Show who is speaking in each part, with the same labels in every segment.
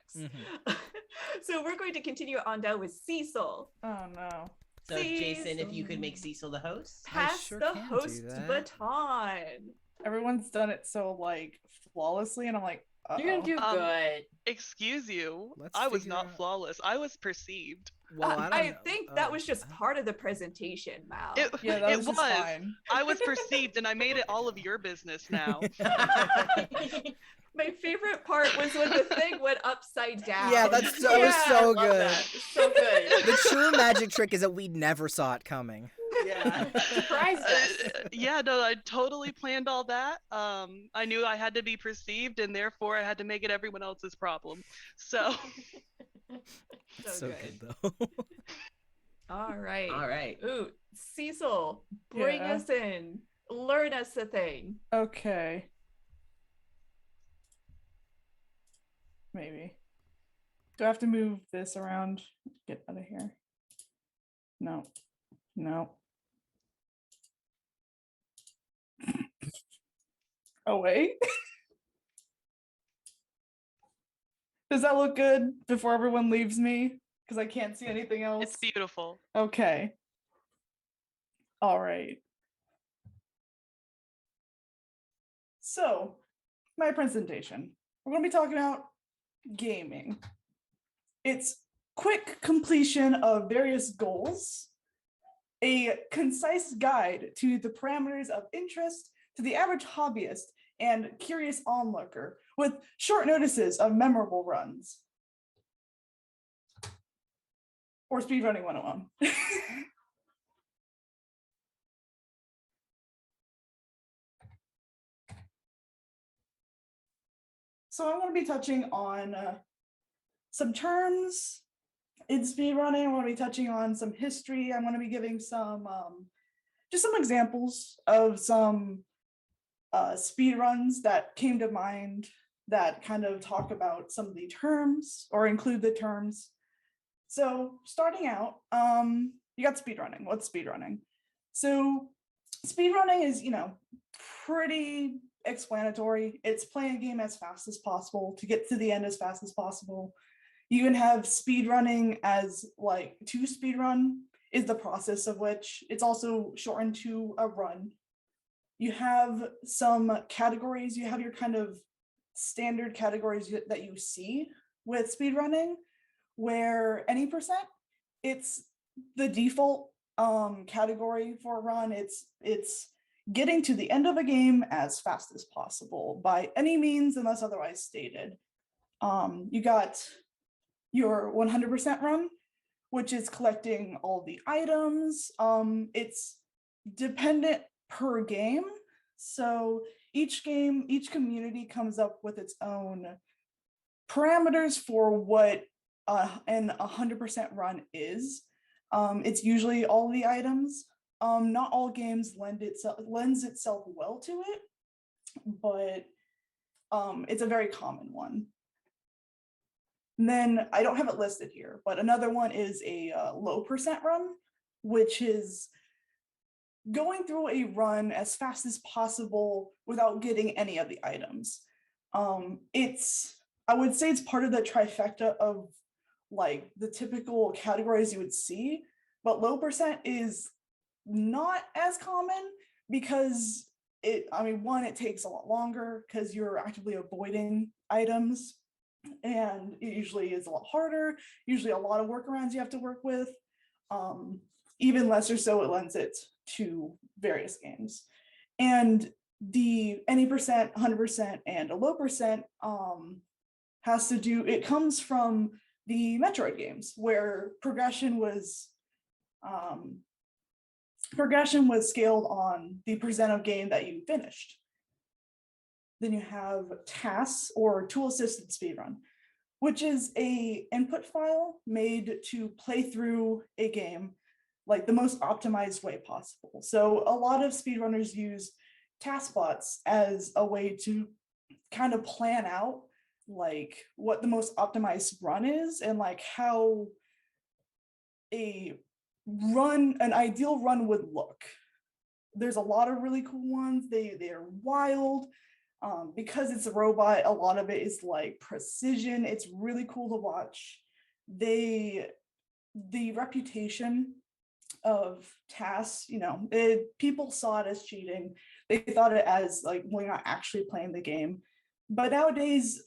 Speaker 1: subjects. So we're going to continue on down with Cecil.
Speaker 2: Oh no.
Speaker 3: So Jason, if you could make Cecil the host.
Speaker 1: Pass the host baton.
Speaker 2: Everyone's done it so like flawlessly, and I'm like,
Speaker 4: you're gonna do good.
Speaker 5: Excuse you. I was not flawless. I was perceived.
Speaker 6: Well,
Speaker 1: I think that was just part of the presentation, Mal.
Speaker 2: That was just fine.
Speaker 5: I was perceived, and I made it all of your business now.
Speaker 1: My favorite part was when the thing went upside down.
Speaker 6: Yeah, that was so good.
Speaker 4: So good.
Speaker 6: The true magic trick is that we never saw it coming.
Speaker 4: Yeah. Surprised us.
Speaker 5: Yeah, no, I totally planned all that. I knew I had to be perceived, and therefore I had to make it everyone else's problem. So.
Speaker 6: So good though.
Speaker 1: All right.
Speaker 3: All right.
Speaker 1: Ooh, Cecil, bring us in. Learn us the thing.
Speaker 2: Okay. Maybe. Do I have to move this around? Get out of here. No. Oh, wait. Does that look good before everyone leaves me? Because I can't see anything else.
Speaker 5: It's beautiful.
Speaker 2: Okay. All right. So, my presentation. We're going to be talking about gaming. It's quick completion of various goals, a concise guide to the parameters of interest to the average hobbyist and curious onlooker, with short notices of memorable runs. Or Speedrunning 101. So I'm going to be touching on some terms in speedrunning. I'm going to be touching on some history. I'm going to be giving some, just some examples of some speed runs that came to mind that kind of talk about some of the terms or include the terms. So starting out, you got speedrunning. What's speedrunning? So speedrunning is, pretty explanatory. It's playing a game as fast as possible to get to the end as fast as possible. You can have speedrunning as like to speedrun is the process of which it's also shortened to a run. You have some categories. You have your kind of standard categories that you see with speedrunning, where any percent, it's the default category for a run. It's getting to the end of a game as fast as possible by any means unless otherwise stated. You got your 100% run, which is collecting all the items. It's dependent per game. So each game, each community comes up with its own parameters for what an 100% run is. It's usually all the items. Not all games lends itself well to it, but it's a very common one. And then I don't have it listed here, but another one is a low percent run, which is going through a run as fast as possible without getting any of the items. I would say it's part of the trifecta of like the typical categories you would see, but low percent is not as common because it takes a lot longer because you're actively avoiding items, and it usually is a lot harder, usually a lot of workarounds you have to work with. Even lesser so it lends it to various games. And the any percent, 100%, and a low percent it comes from the Metroid games where progression was scaled on the percent of game that you finished. Then you have tasks or tool-assisted speedrun, which is a input file made to play through a game like the most optimized way possible. So a lot of speedrunners use taskbots as a way to kind of plan out like what the most optimized run is and like how an ideal run would look. There's a lot of really cool ones. They're wild. Because it's a robot, a lot of it is like precision. It's really cool to watch. The reputation of tasks, people saw it as cheating. They thought it as like, we're not actually playing the game. But nowadays,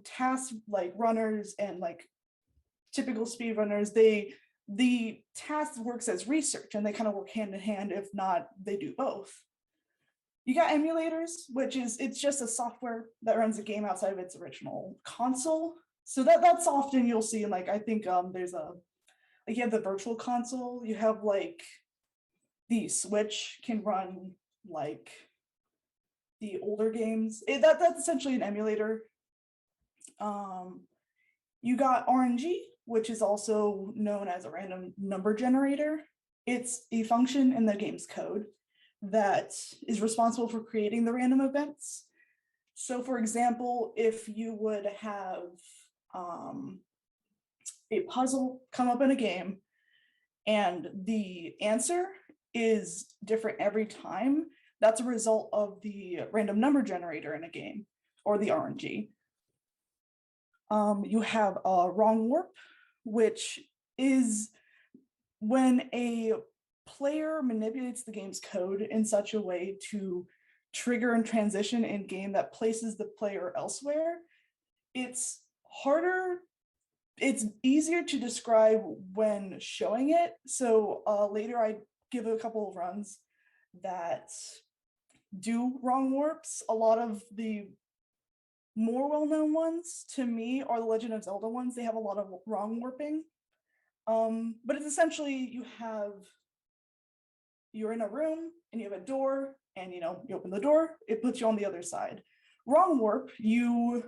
Speaker 2: task like runners and like typical speedrunners, the task works as research, and they kind of work hand in hand. If not, they do both. You got emulators, it's just a software that runs a game outside of its original console. So that's often you'll see, like, I think there's you have the virtual console, you have like the Switch can run like the older games. That's essentially an emulator. You got RNG, which is also known as a random number generator. It's a function in the game's code that is responsible for creating the random events. So for example, if you would have a puzzle come up in a game and the answer is different every time, that's a result of the random number generator in a game, or the RNG. You have a wrong warp, which is when a player manipulates the game's code in such a way to trigger and transition in game that places the player elsewhere. It's harder, it's easier to describe when showing it. So later I give a couple of runs that do wrong warps. A lot of the more well-known ones to me are the Legend of Zelda ones. They have a lot of wrong warping. But it's essentially you're in a room and you have a door, and you open the door, it puts you on the other side. Wrong warp, you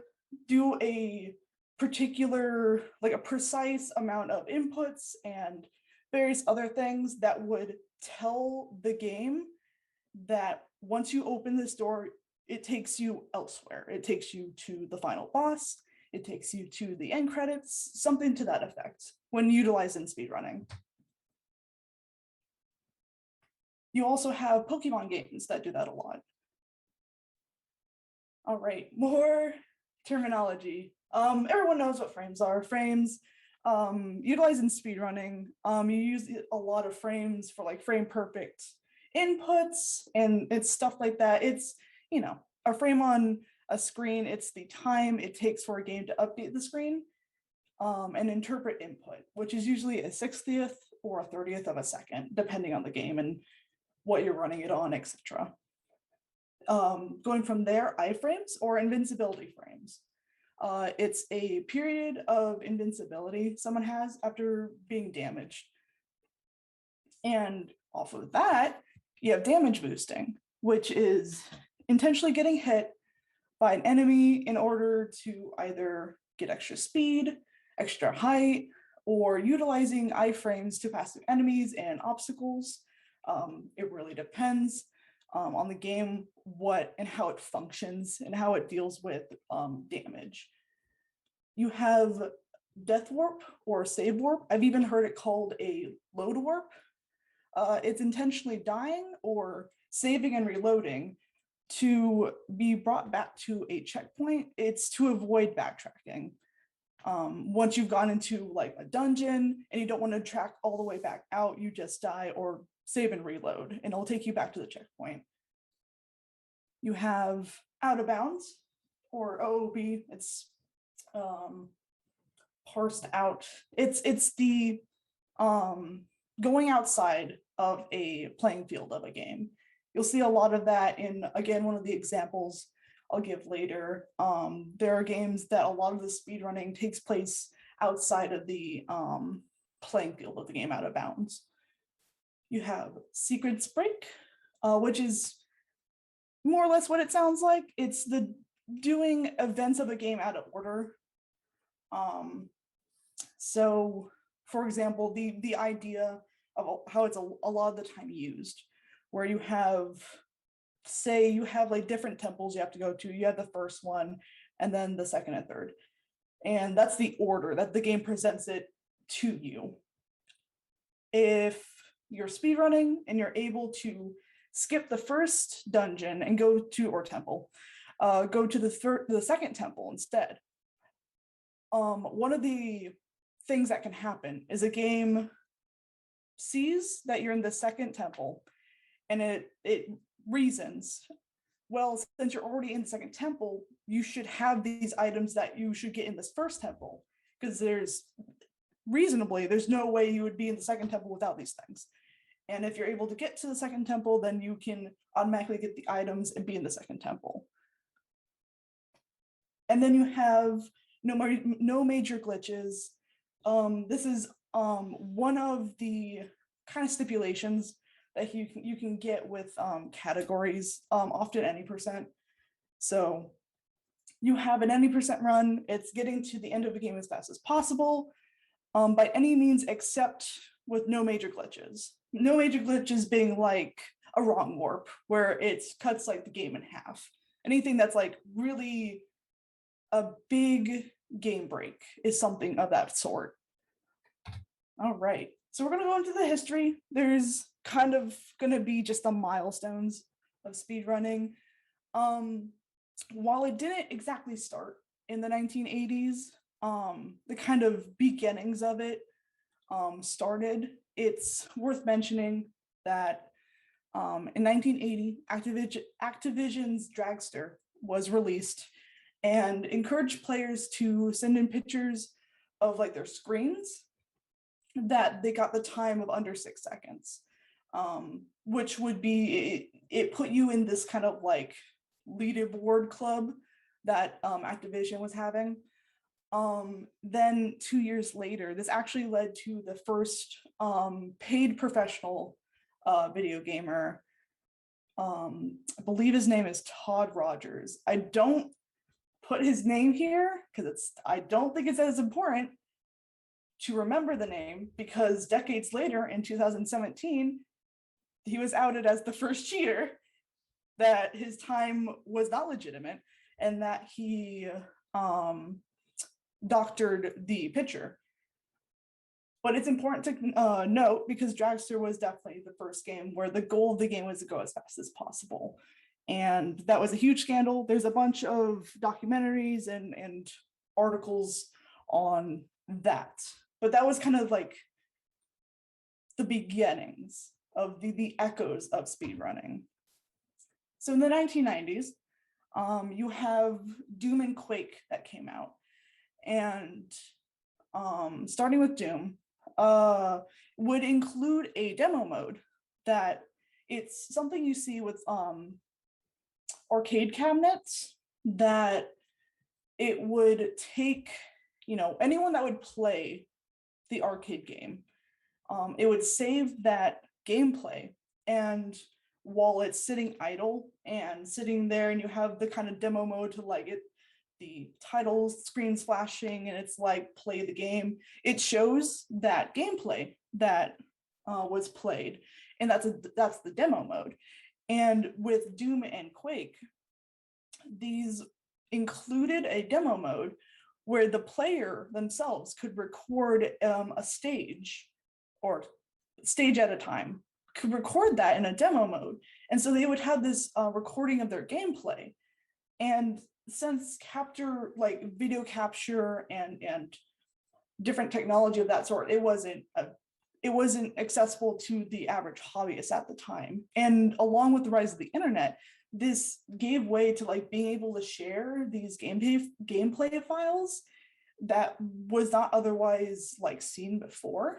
Speaker 2: do a particular, like a precise amount of inputs and various other things that would tell the game that once you open this door, it takes you elsewhere. It takes you to the final boss. It takes you to the end credits, something to that effect, when utilized in speedrunning. You also have Pokemon games that do that a lot. All right, more terminology. Everyone knows what frames are. Frames, utilized in speedrunning, you use a lot of frames for like frame perfect inputs, and it's stuff like that. It's, a frame on a screen, it's the time it takes for a game to update the screen and interpret input, which is usually a 60th or a 30th of a second, depending on the game and what you're running it on, etc. Going from there, iframes or invincibility frames. It's a period of invincibility someone has after being damaged. And off of that, you have damage boosting, which is intentionally getting hit by an enemy in order to either get extra speed, extra height, or utilizing iframes to pass through enemies and obstacles. It really depends on the game, what and how it functions and how it deals with damage. You have death warp or save warp. I've even heard it called a load warp. It's intentionally dying or saving and reloading to be brought back to a checkpoint. It's to avoid backtracking. Once you've gone into like a dungeon and you don't want to track all the way back out, you just die or save and reload, and it'll take you back to the checkpoint. You have out of bounds or OOB. It's parsed out. It's the going outside of a playing field of a game. You'll see a lot of that in, again, one of the examples I'll give later. There are games that a lot of the speedrunning takes place outside of the playing field of the game, out of bounds. You have Secrets Break, which is more or less what it sounds like. It's the doing events of a game out of order. So, for example, the idea of how it's a lot of the time used, where you have, say you have like different temples you have to go to. You have the first one and then the second and third. And that's the order that the game presents it to you. If you're speedrunning and you're able to skip the first dungeon and go to, or temple, go to the second temple instead. One of the things that can happen is a game sees that you're in the second temple, and it reasons, well, since you're already in the second temple, you should have these items that you should get in this first temple, because there's no way you would be in the second temple without these things. And if you're able to get to the second temple, then you can automatically get the items and be in the second temple. And then you have no major glitches. This is one of the kind of stipulations that you can get with categories, often any percent. So you have an any percent run. It's getting to the end of the game as fast as possible, by any means except with no major glitches. No major glitches being like a wrong warp, where it cuts like the game in half. Anything that's like really a big game break is something of that sort. All right, so we're gonna go into the history. There's kind of gonna be just the milestones of speedrunning. While it didn't exactly start in the 1980s, the kind of beginnings of it started. It's worth mentioning that in 1980, Activision's Dragster was released and encouraged players to send in pictures of like their screens that they got the time of under 6 seconds, which would be, it put you in this kind of like leaderboard club that Activision was having. Then 2 years later, this actually led to the first paid professional video gamer. I believe his name is Todd Rogers. I don't put his name here because I don't think it's as important to remember the name, because decades later in 2017, he was outed as the first cheater, that his time was not legitimate, and that he doctored the picture. But it's important to note, because Dragster was definitely the first game where the goal of the game was to go as fast as possible. And that was a huge scandal. There's a bunch of documentaries and articles on that. But that was kind of like the beginnings of the echoes of speedrunning. So in the 1990s, you have Doom and Quake that came out. And starting with Doom, would include a demo mode that it's something you see with arcade cabinets, that it would take, anyone that would play the arcade game, it would save that gameplay, and while it's sitting idle and sitting there, and you have the kind of demo mode to like it, the title screen's flashing and it's like play the game, it shows that gameplay that was played, and that's the demo mode. And with Doom and Quake, these included a demo mode where the player themselves could record a stage, or stage at a time, could record that in a demo mode. And so they would have this recording of their gameplay. And since video capture and different technology of that sort, it wasn't accessible to the average hobbyist at the time. And along with the rise of the internet, this gave way to like being able to share these gameplay files that was not otherwise like seen before.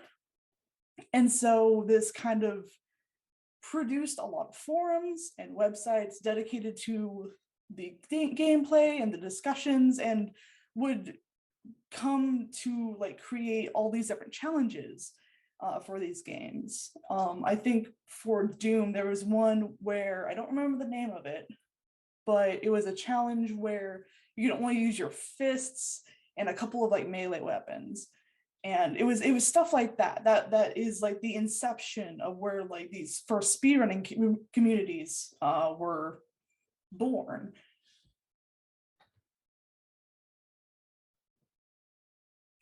Speaker 2: And so this kind of produced a lot of forums and websites dedicated to the gameplay and the discussions, and would come to like create all these different challenges for these games. I think for Doom, there was one where I don't remember the name of it, but it was a challenge where you could only use your fists and a couple of like melee weapons. And it was stuff like that is like the inception of where like these first speedrunning communities were born.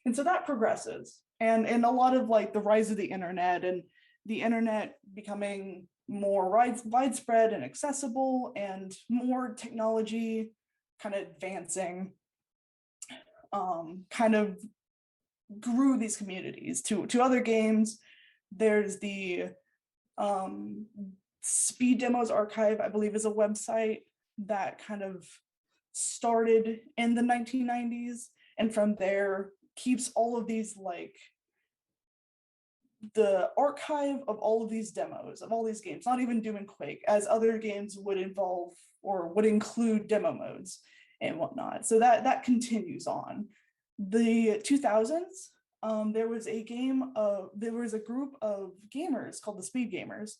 Speaker 2: And so that progresses, and a lot of like the rise of the internet, and the internet becoming more widespread and accessible, and more technology kind of advancing, kind of grew these communities to other games. There's the Speed Demos Archive, I believe, is a website that kind of started in the 1990s, and from there keeps all of these, like, the archive of all of these demos of all these games, not even Doom and Quake, as other games would involve or would include demo modes and whatnot. So that continues on. The 2000s, there was a group of gamers called the Speed Gamers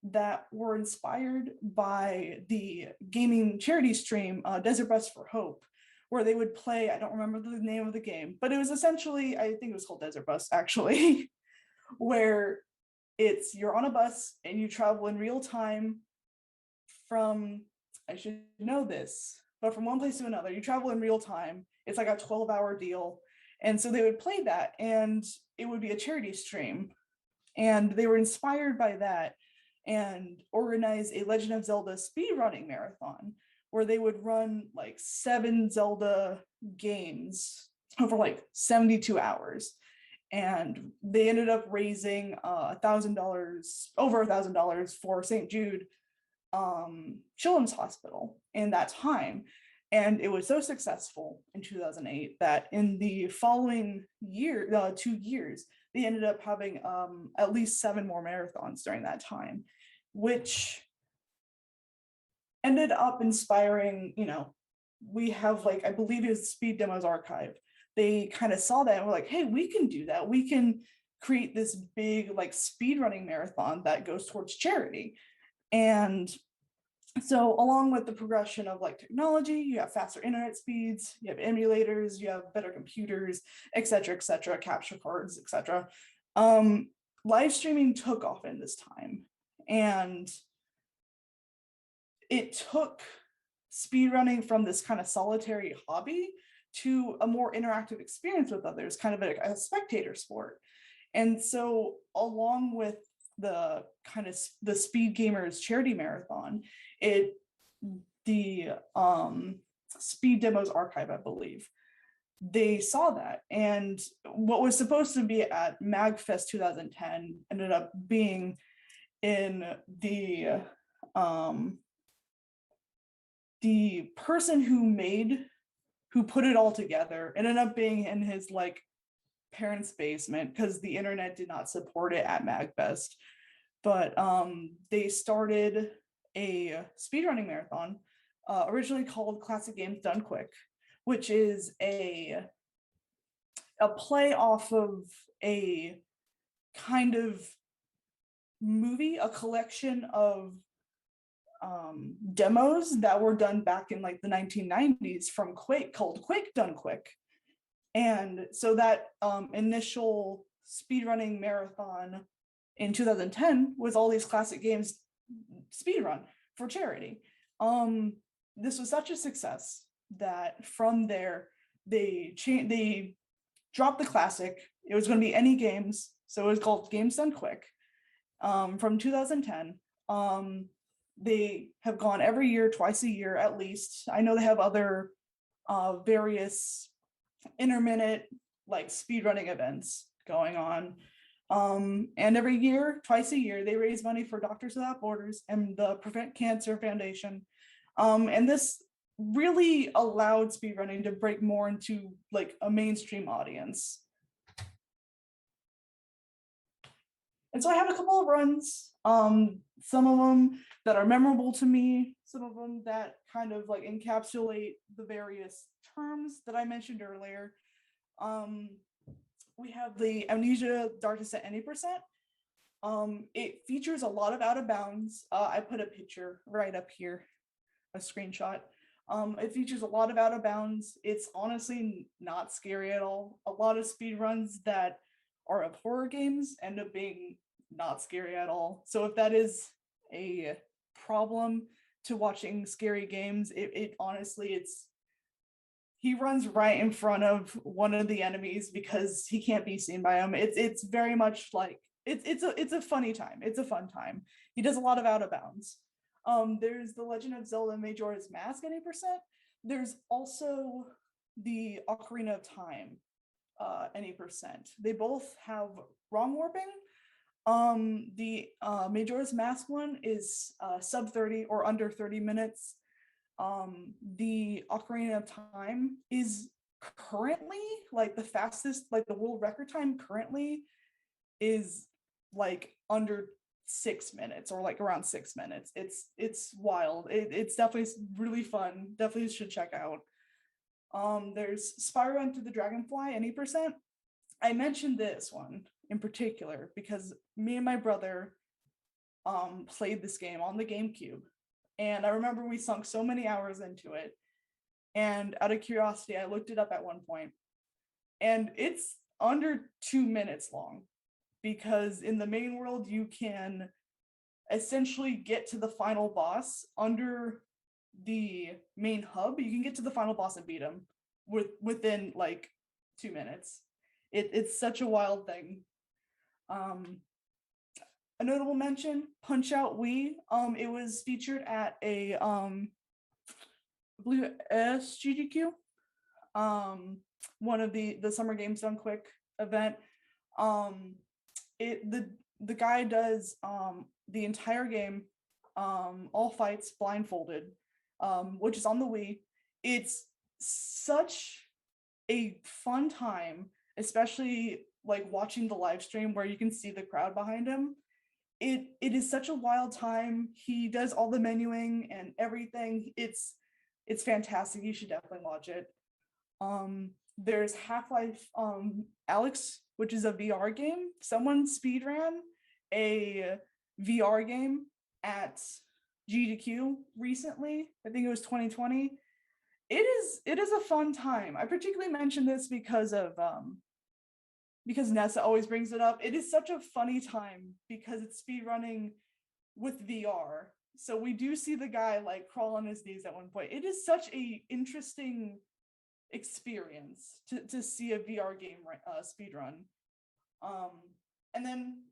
Speaker 2: that were inspired by the gaming charity stream Desert Bus for Hope, where they would play, I don't remember the name of the game, but it was essentially, I think it was called Desert Bus actually, where you're on a bus and you travel in real time from, I should know this, but from one place to another, you travel in real time. It's like a 12-hour deal. And so they would play that, and it would be a charity stream. And they were inspired by that and organized a Legend of Zelda speedrunning marathon, where they would run like 7 Zelda games over like 72 hours. And they ended up raising $1,000, over $1,000 for St. Jude Children's Hospital in that time. And it was so successful in 2008 that in the following year, 2 years, they ended up having at least 7 more marathons during that time, which ended up inspiring, we have, like, I believe it was Speed Demos Archive. They kind of saw that and were like, hey, we can do that. We can create this big, like, speedrunning marathon that goes towards charity. And so along with the progression of, like, technology, you have faster internet speeds, you have emulators, you have better computers, et cetera, capture cards, et cetera. Live streaming took off in this time. And it took speedrunning from this kind of solitary hobby to a more interactive experience with others, kind of a spectator sport. And so along with the kind of the Speed Gamers charity marathon, the Speed Demos Archive, I believe, they saw that. And what was supposed to be at MagFest 2010 ended up being in the person who put it all together ended up being in his, like, parents' basement, because the internet did not support it at MagFest. But they started a speedrunning marathon, originally called Classic Games Done Quick, which is a play off of a kind of movie, a collection of demos that were done back in, like, the 1990s from Quake, called Quake Done Quick. And so that initial speedrunning marathon in 2010 was all these classic games speedrun for charity. This was such a success that from there they dropped the classic. It was going to be any games, so it was called Games Done Quick. From 2010, they have gone every year, twice a year at least. I know they have other various intermittent, like, speedrunning events going on. And every year, twice a year, they raise money for Doctors Without Borders and the Prevent Cancer Foundation. And this really allowed speedrunning to break more into, like, a mainstream audience. And so I have a couple of runs, some of them that are memorable to me, some of them that kind of, like, encapsulate the various terms that I mentioned earlier. We have the Amnesia Darkness at Any Percent. It features a lot of out of bounds. I put a picture right up here, a screenshot. It features a lot of out of bounds. It's honestly not scary at all. A lot of speed runs that are of horror games end up being not scary at all. So if that is a problem to watching scary games, it honestly, he runs right in front of one of the enemies because he can't be seen by him. It's very much like it's a funny time. It's a fun time. He does a lot of out of bounds. There's the Legend of Zelda Majora's Mask at 8%. There's also the Ocarina of Time, any percent. They both have wrong warping. The Majora's Mask one is sub 30 or under 30 minutes. The Ocarina of Time is currently like the fastest, like the world record time currently is like under 6 minutes or like around 6 minutes. It's wild. It's definitely really fun. Definitely should check out. There's Spyro Enter the Dragonfly, any percent. I mentioned this one in particular because me and my brother played this game on the GameCube, and I remember we sunk so many hours into it. And out of curiosity, I looked it up at one point, and it's under 2 minutes long, because in the main world you can essentially get to the final boss under the main hub. You can get to the final boss and beat him within like 2 minutes. It's such a wild thing. A notable mention, Punch Out Wii. It was featured at a I believe SGDQ, one of the Summer Games Done Quick event. The guy does the entire game, all fights blindfolded, which is on the Wii. It's such a fun time, especially like watching the live stream where you can see the crowd behind him. It is such a wild time. He does all the menuing and everything. It's fantastic. You should definitely watch it. There's Half-Life Alyx, which is a VR game. Someone speedran a VR game at GDQ recently. I think it was 2020. It is a fun time. I particularly mention this because Nessa always brings it up. It is such a funny time because it's speedrunning with VR. So we do see the guy like crawl on his knees at one point. It is such a interesting experience to see a VR game speedrun. And then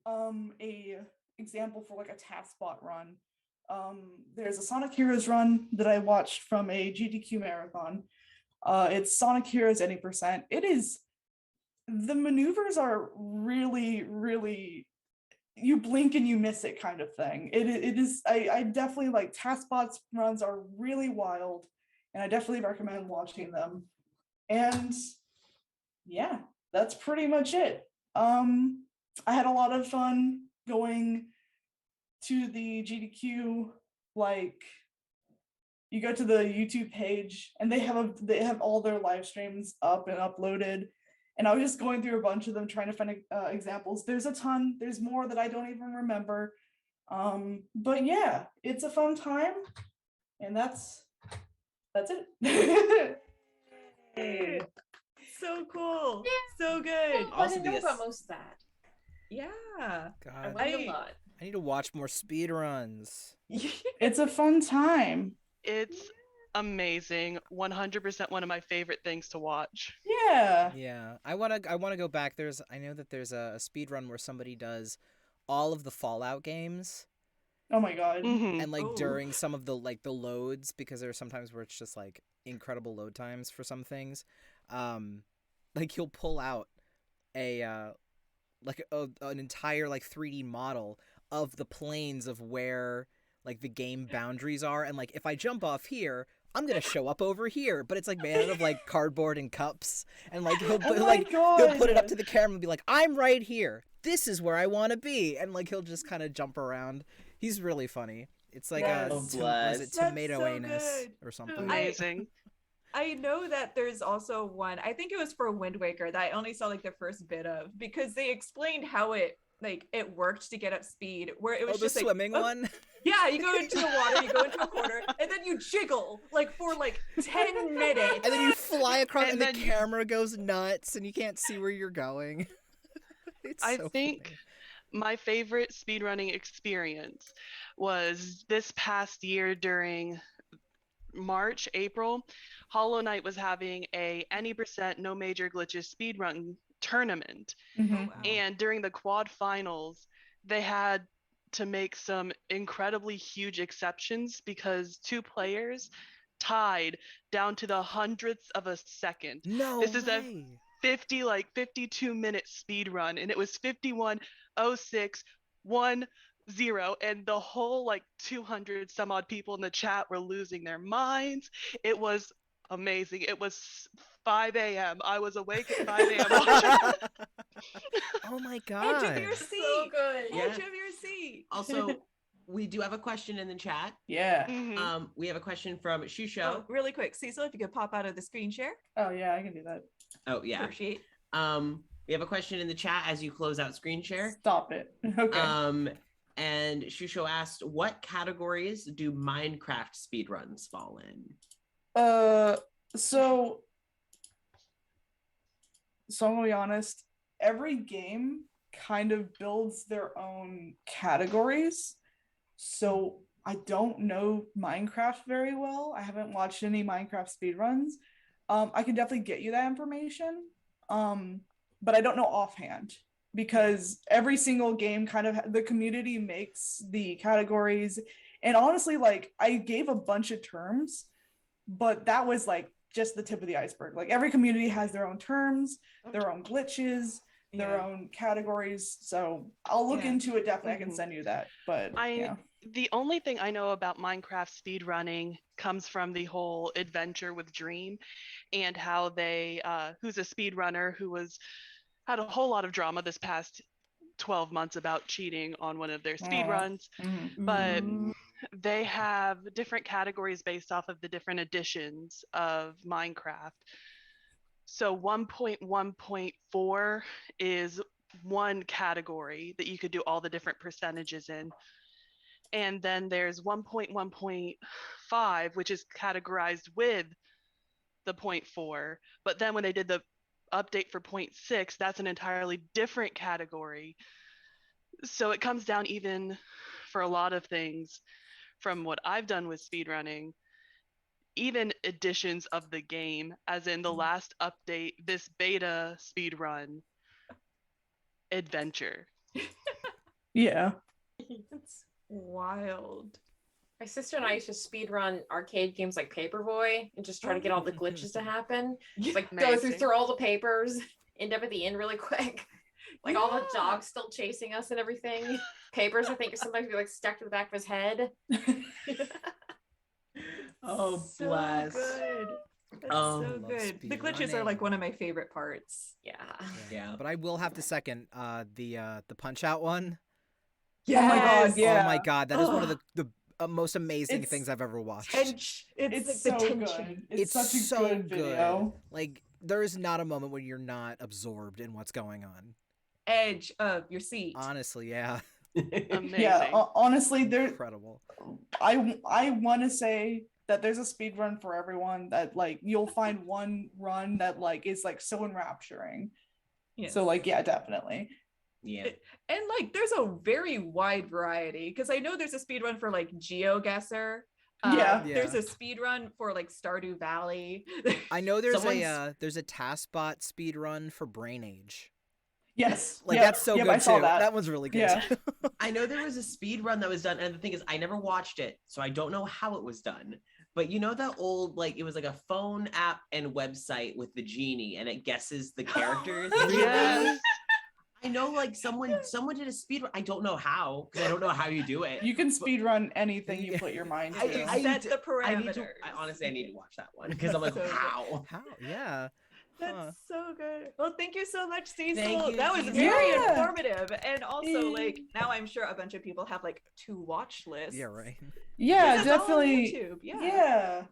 Speaker 2: a example for like a TaskBot run. There's a Sonic Heroes run that I watched from a GDQ marathon. It's Sonic Heroes any percent. The maneuvers are really, really, you blink and you miss it kind of thing. It is, I definitely like TaskBot's runs are really wild, and I definitely recommend watching them. And yeah, that's pretty much it. I had a lot of fun going to the GDQ. Like, you go to the YouTube page and they have all their live streams up and uploaded. And I was just going through a bunch of them trying to find examples. There's a ton. There's more that I don't even remember. But yeah, it's a fun time, and that's it.
Speaker 1: So cool. So good.
Speaker 4: I didn't know about most of that.
Speaker 1: Yeah.
Speaker 6: God,
Speaker 4: I learned a lot.
Speaker 6: I need to watch more speedruns.
Speaker 2: It's a fun time.
Speaker 5: It's amazing. 100% one of my favorite things to watch.
Speaker 2: Yeah.
Speaker 6: Yeah, I wanna go back. I know that there's a speedrun where somebody does all of the Fallout games.
Speaker 2: Oh my god.
Speaker 5: Mm-hmm.
Speaker 6: And like
Speaker 1: Ooh.
Speaker 6: during some of the like the loads, because there are sometimes where it's just like incredible load times for some things. Like he'll pull out an entire like 3D model of the planes of where like the game boundaries are, and like if I jump off here, I'm gonna show up over here, but it's like made out of like cardboard and cups, and like he'll put it up to the camera and be like, I'm right here, this is where I want to be, and like he'll just kind of jump around. He's really funny. It's like was it Tomato
Speaker 1: so
Speaker 6: Anus
Speaker 1: good.
Speaker 6: or something?
Speaker 5: Amazing.
Speaker 1: I know that there's also one, I think it was for Wind Waker, that I only saw like the first bit of, because they explained how it worked to get up speed, where it was just
Speaker 6: the swimming one.
Speaker 1: Yeah, you go into the water, you go into a corner, and then you jiggle like for like 10 minutes.
Speaker 6: And then you fly across, and the camera goes nuts, and you can't see where you're going.
Speaker 5: I think my favorite speedrunning experience was this past year during March, April. Hollow Knight was having a any percent no major glitches speedrun tournament.
Speaker 2: Mm-hmm.
Speaker 1: Oh, wow.
Speaker 5: And during the quad finals, they had to make some incredibly huge exceptions because 2 players tied down to the hundredths of a second.
Speaker 6: No
Speaker 5: This is a
Speaker 6: way.
Speaker 5: 52-minute speed run, and it was 51:06:10, and the whole like 200 some odd people in the chat were losing their minds. It was amazing. It was 5 a.m. I was awake at 5 a.m. watching.
Speaker 6: Oh my
Speaker 1: Edge
Speaker 6: god.
Speaker 1: of your
Speaker 4: So
Speaker 1: seat.
Speaker 4: good.
Speaker 3: Yeah.
Speaker 1: Edge of your seat.
Speaker 3: Also, we do have a question in the chat.
Speaker 2: Yeah.
Speaker 5: Mhm.
Speaker 3: We have a question from Shusho.
Speaker 1: Oh, really quick, Cecil, if you could pop out of the screen share.
Speaker 2: Oh yeah, I can do that.
Speaker 3: Oh yeah.
Speaker 1: Appreciate.
Speaker 3: We have a question in the chat as you close out screen share.
Speaker 2: Stop it. Okay.
Speaker 3: And Shusho asked, what categories do Minecraft speedruns fall in?
Speaker 2: So I'm gonna be honest. Every game kind of builds their own categories. So I don't know Minecraft very well. I haven't watched any Minecraft speedruns. I can definitely get you that information. But I don't know offhand because every single game kind of the community makes the categories. And honestly, like I gave a bunch of terms, but that was like just the tip of the iceberg. Like every community has their own terms, their own glitches, their own categories. So I'll look into it. Definitely, I can send you that. But yeah.
Speaker 5: The only thing I know about Minecraft speedrunning comes from the whole adventure with Dream and how they, who's a speedrunner who had a whole lot of drama this past 12 months about cheating on one of their speedruns. But they have different categories based off of the different editions of Minecraft. So 1.1.4 is one category that you could do all the different percentages in. And then there's 1.1.5, which is categorized with the 0.4. But then when they did the update for 0.6, that's an entirely different category. So it comes down even for a lot of things from what I've done with speedrunning, even editions of the game, as in the last update, this beta speedrun adventure.
Speaker 2: Yeah.
Speaker 1: That's wild.
Speaker 4: My sister and I used to speedrun arcade games like Paperboy and just try to get all the glitches to happen. Just like go through all the papers, end up at the end really quick. Like all the dogs still chasing us and everything. Papers, I think, sometimes be like stuck to the back of his head.
Speaker 3: Oh,
Speaker 1: So
Speaker 3: bless.
Speaker 1: good. That's
Speaker 3: Um,
Speaker 1: so
Speaker 6: Love
Speaker 1: good. The glitches are
Speaker 6: speedrunning.
Speaker 1: like one of my favorite parts.
Speaker 4: Yeah.
Speaker 3: Yeah.
Speaker 6: But I will have to second the punch out one.
Speaker 2: Oh my god, yeah.
Speaker 6: Oh my god, that is one of the most amazing
Speaker 2: It's
Speaker 6: things I've ever watched.
Speaker 1: It's
Speaker 2: It's
Speaker 1: like
Speaker 2: so
Speaker 1: the tension.
Speaker 2: good. It's such a
Speaker 6: so
Speaker 2: good video.
Speaker 6: Like there is not a moment when you're not absorbed in what's going on.
Speaker 1: Edge of your seat.
Speaker 6: Honestly, yeah.
Speaker 5: Amazing.
Speaker 2: Yeah, honestly,
Speaker 6: Incredible.
Speaker 2: I want to say that there's a speed run for everyone, that like you'll find one run that like is like so enrapturing.
Speaker 1: Yes.
Speaker 2: So like yeah, definitely.
Speaker 3: Yeah.
Speaker 1: And like there's a very wide variety because I know there's a speed run for like GeoGuessr.
Speaker 2: Yeah.
Speaker 1: There's a speed run for like Stardew Valley.
Speaker 6: I know there's
Speaker 3: Someone's-
Speaker 6: there's a TaskBot speed run for Brain Age.
Speaker 2: Yes.
Speaker 6: Like
Speaker 2: yep,
Speaker 6: that's so
Speaker 2: yep,
Speaker 6: good
Speaker 2: I saw
Speaker 6: too.
Speaker 2: that.
Speaker 6: That one's really good.
Speaker 2: Yeah.
Speaker 6: too.
Speaker 3: I know there was a speed run that was done, and the thing is, I never watched it, so I don't know how it was done. But you know that old, like, it was like a phone app and website with the genie, and it guesses the characters.
Speaker 5: Yes.
Speaker 3: I know, like, someone did a speed run. I don't know how, because I don't know how you do it.
Speaker 2: You can speed run anything you
Speaker 6: Yeah.
Speaker 2: put your mind
Speaker 1: I
Speaker 2: to.
Speaker 1: do set the
Speaker 3: I need to.
Speaker 1: parameters.
Speaker 3: Honestly, I need to watch that one because I'm like,
Speaker 1: So good.
Speaker 3: how?
Speaker 6: How? Yeah.
Speaker 1: That's
Speaker 6: Huh.
Speaker 1: so good. Well, thank you so much, Cecil.
Speaker 3: Thank you,
Speaker 1: That was
Speaker 3: Cecil.
Speaker 1: very
Speaker 2: Yeah.
Speaker 1: informative. And also, like, now I'm sure a bunch of people have like to watch lists.
Speaker 6: Yeah, right.
Speaker 2: Yeah,
Speaker 1: Because it's all on
Speaker 2: definitely.
Speaker 1: YouTube.
Speaker 2: Yeah.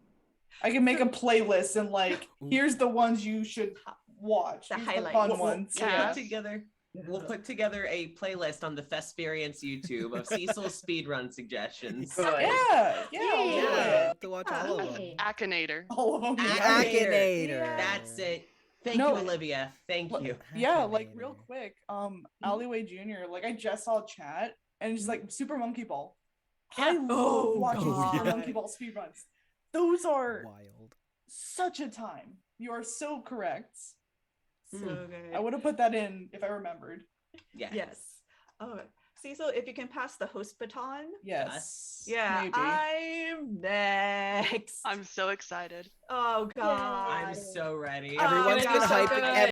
Speaker 2: I can make a playlist and like here's the ones you should watch.
Speaker 1: The
Speaker 2: Here's
Speaker 1: highlights.
Speaker 2: fun
Speaker 1: We'll-
Speaker 2: ones.
Speaker 3: We'll
Speaker 2: Yeah.
Speaker 3: put together. We'll put together a playlist on the Thesperience YouTube of Cecil's speedrun suggestions.
Speaker 4: Good.
Speaker 2: Yeah. Yeah. I'll do
Speaker 4: Yeah.
Speaker 2: it.
Speaker 6: Have to watch all of them.
Speaker 4: Hey.
Speaker 5: Akinator.
Speaker 2: All of them.
Speaker 6: Akinator.
Speaker 3: That's it. Thank
Speaker 2: No.
Speaker 3: you, Olivia. Thank you.
Speaker 2: Yeah, like real
Speaker 6: Akinator.
Speaker 2: quick. Alleyway Junior. Like I just saw chat and just like Super Monkey Ball. I love
Speaker 1: Oh,
Speaker 2: watching
Speaker 6: oh,
Speaker 2: Super
Speaker 6: yeah.
Speaker 2: Monkey Ball speedruns. Those are
Speaker 6: Wild.
Speaker 2: such a time. You are so correct.
Speaker 1: So good.
Speaker 2: I would have put that in if I remembered.
Speaker 3: Yeah.
Speaker 1: Yes. Oh, Cecil, if you can pass the host baton.
Speaker 2: Yes.
Speaker 1: Yeah,
Speaker 2: maybe.
Speaker 1: I'm next.
Speaker 5: I'm so excited.
Speaker 1: Oh God.
Speaker 3: I'm so ready.
Speaker 6: Everyone's
Speaker 1: Oh,
Speaker 6: been
Speaker 1: God.
Speaker 6: hyping.